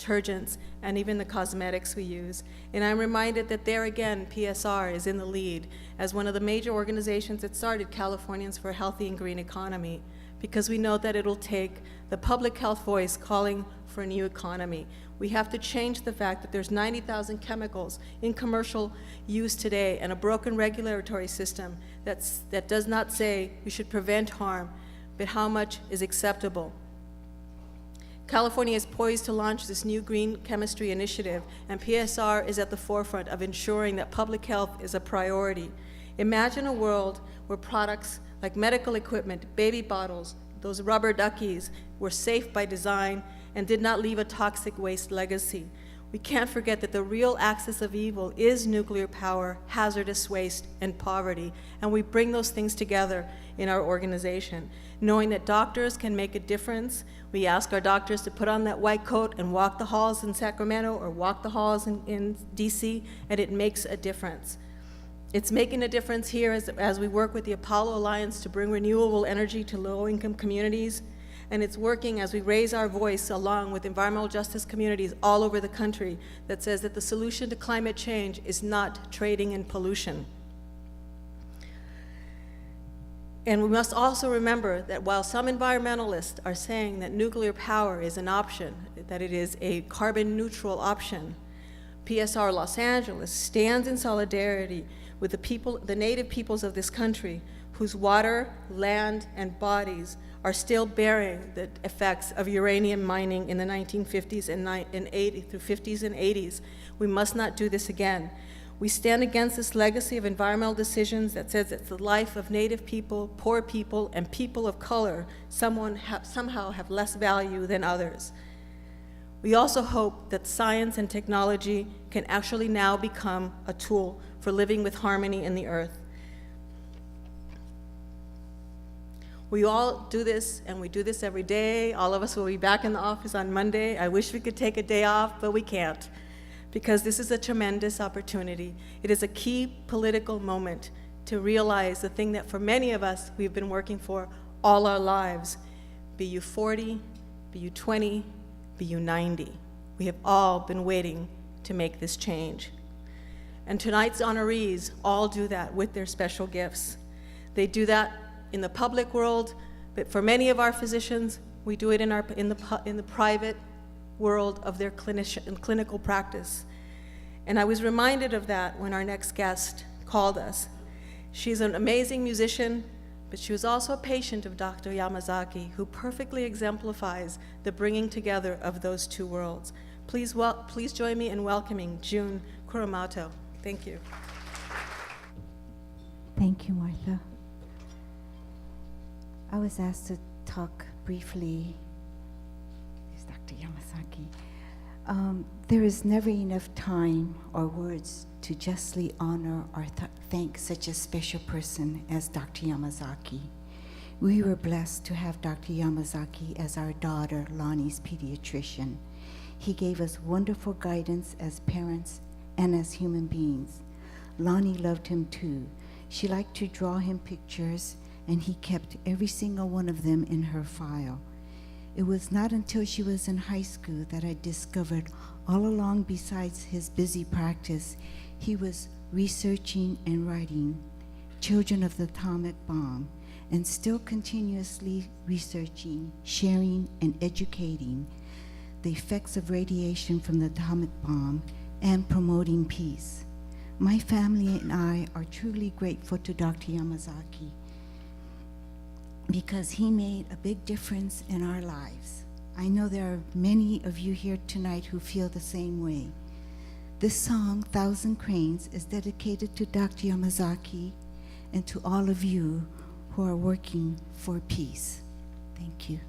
detergents, and even the cosmetics we use. And I'm reminded that there again, PSR is in the lead as one of the major organizations that started Californians for a Healthy and Green Economy, because we know that it'll take the public health voice calling for a new economy. We have to change the fact that there's 90,000 chemicals in commercial use today and a broken regulatory system that does not say we should prevent harm, but how much is acceptable. California is poised to launch this new green chemistry initiative, and PSR is at the forefront of ensuring that public health is a priority. Imagine a world where products like medical equipment, baby bottles, those rubber duckies were safe by design and did not leave a toxic waste legacy. We can't forget that the real axis of evil is nuclear power, hazardous waste, and poverty, and we bring those things together in our organization. Knowing that doctors can make a difference, we ask our doctors to put on that white coat and walk the halls in Sacramento or walk the halls in DC, and it makes a difference. It's making a difference here as we work with the Apollo Alliance to bring renewable energy to low-income communities, and it's working as we raise our voice along with environmental justice communities all over the country that says that the solution to climate change is not trading in pollution. And we must also remember that while some environmentalists are saying that nuclear power is an option, that it is a carbon neutral option, PSR Los Angeles stands in solidarity with the people, the native peoples of this country, whose water, land, and bodies are still bearing the effects of uranium mining in the 1950s and 80s through 50s and 80s. We must not do this again. We stand against this legacy of environmental decisions that says that the life of Native people, poor people, and people of color somehow have less value than others. We also hope that science and technology can actually now become a tool for living with harmony in the earth. We all do this, and we do this every day. All of us will be back in the office on Monday. I wish we could take a day off, but we can't, because this is a tremendous opportunity. It is a key political moment to realize the thing that for many of us we've been working for all our lives. Be you 40, be you 20, be you 90. We have all been waiting to make this change. And tonight's honorees all do that with their special gifts. They do that in the public world, but for many of our physicians, we do it in the private world of their clinical practice. And I was reminded of that when our next guest called us. She's an amazing musician, but she was also a patient of Dr. Yamazaki, who perfectly exemplifies the bringing together of those two worlds. Please join me in welcoming June Kuramoto. Thank you. Thank you, Martha. I was asked to talk briefly. There's Dr. Yamazaki. There is never enough time or words to justly honor or thank such a special person as Dr. Yamazaki. We were blessed to have Dr. Yamazaki as our daughter Lonnie's pediatrician. He gave us wonderful guidance as parents and as human beings. Lonnie loved him too. She liked to draw him pictures, and he kept every single one of them in her file. It was not until she was in high school that I discovered all along, besides his busy practice, he was researching and writing Children of the Atomic Bomb, and still continuously researching, sharing, and educating the effects of radiation from the atomic bomb and promoting peace. My family and I are truly grateful to Dr. Yamazaki because he made a big difference in our lives. I know there are many of you here tonight who feel the same way. This song, Thousand Cranes, is dedicated to Dr. Yamazaki and to all of you who are working for peace. Thank you.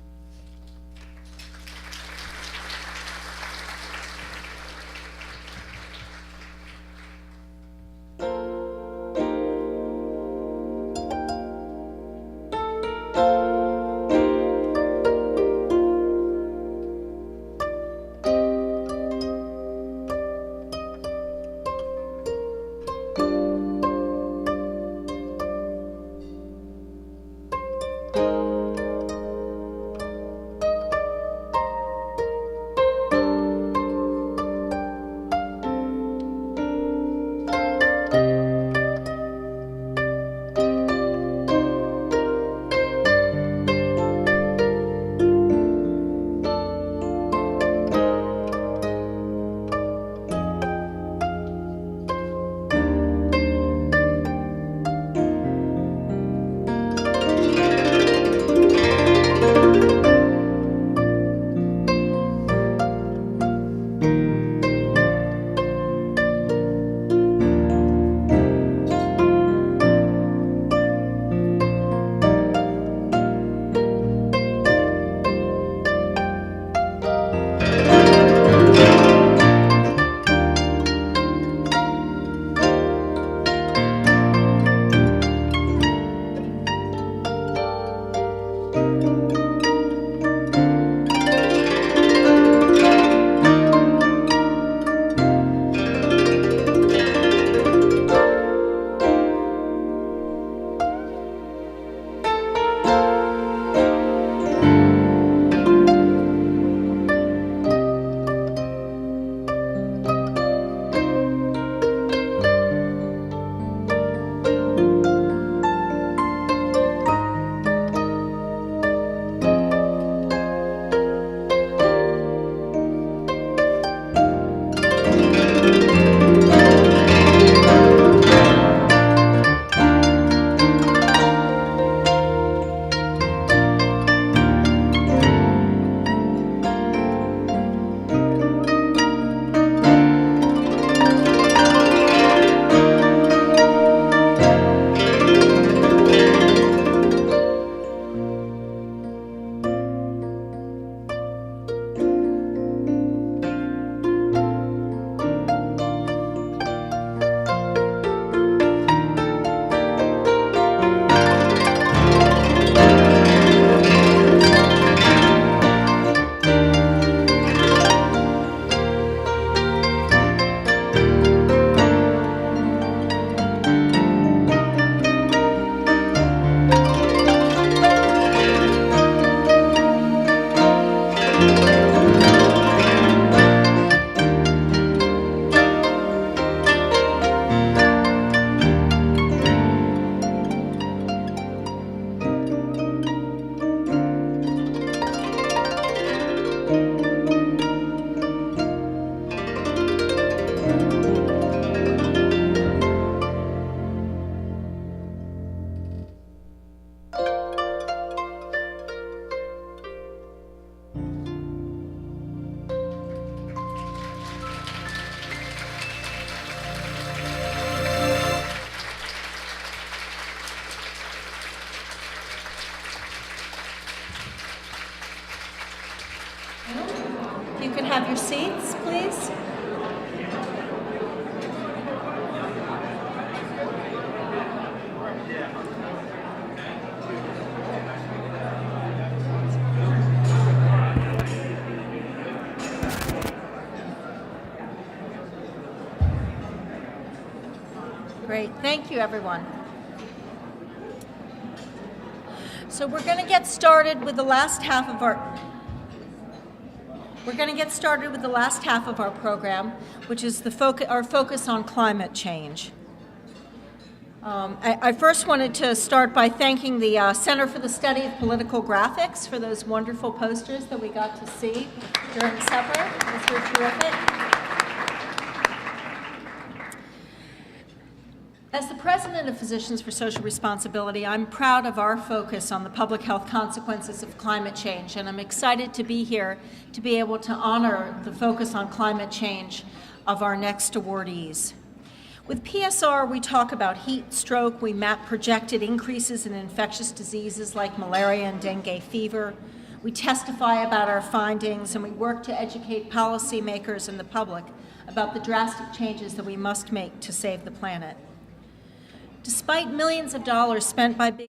have your seats, please? Great, thank you, everyone. So we're going to get started with the last half of our program, which is our focus on climate change. I first wanted to start by thanking the Center for the Study of Political Graphics for those wonderful posters that we got to see during supper. Those were terrific. As the president of Physicians for Social Responsibility, I'm proud of our focus on the public health consequences of climate change, and I'm excited to be here to be able to honor the focus on climate change of our next awardees. With PSR, we talk about heat, stroke, we map projected increases in infectious diseases like malaria and dengue fever. We testify about our findings, and we work to educate policymakers and the public about the drastic changes that we must make to save the planet. Despite millions of dollars spent by big